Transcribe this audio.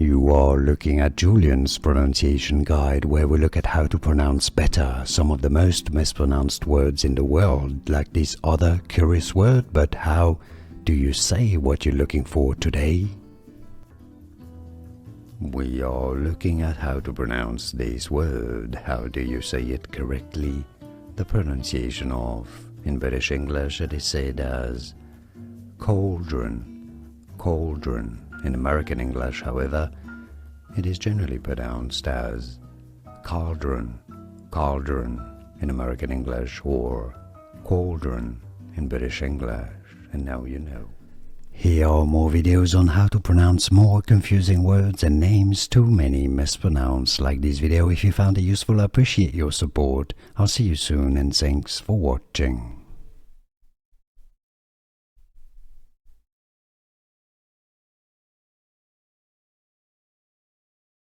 You are looking at Julian's pronunciation guide, where we look at how to pronounce better some of the most mispronounced words in the world, like this other curious word. But how do you say what you're looking for today? We are looking at how to pronounce this word. How do you say it correctly? The pronunciation of, in British English, it is said as cauldron, cauldron. In American English, however, it is generally pronounced as cauldron, cauldron in American English, or cauldron in British English, and now you know. Here are more videos on how to pronounce more confusing words and names too many mispronounced. Like this video if you found it useful. I appreciate your support. I'll see you soon, and thanks for watching.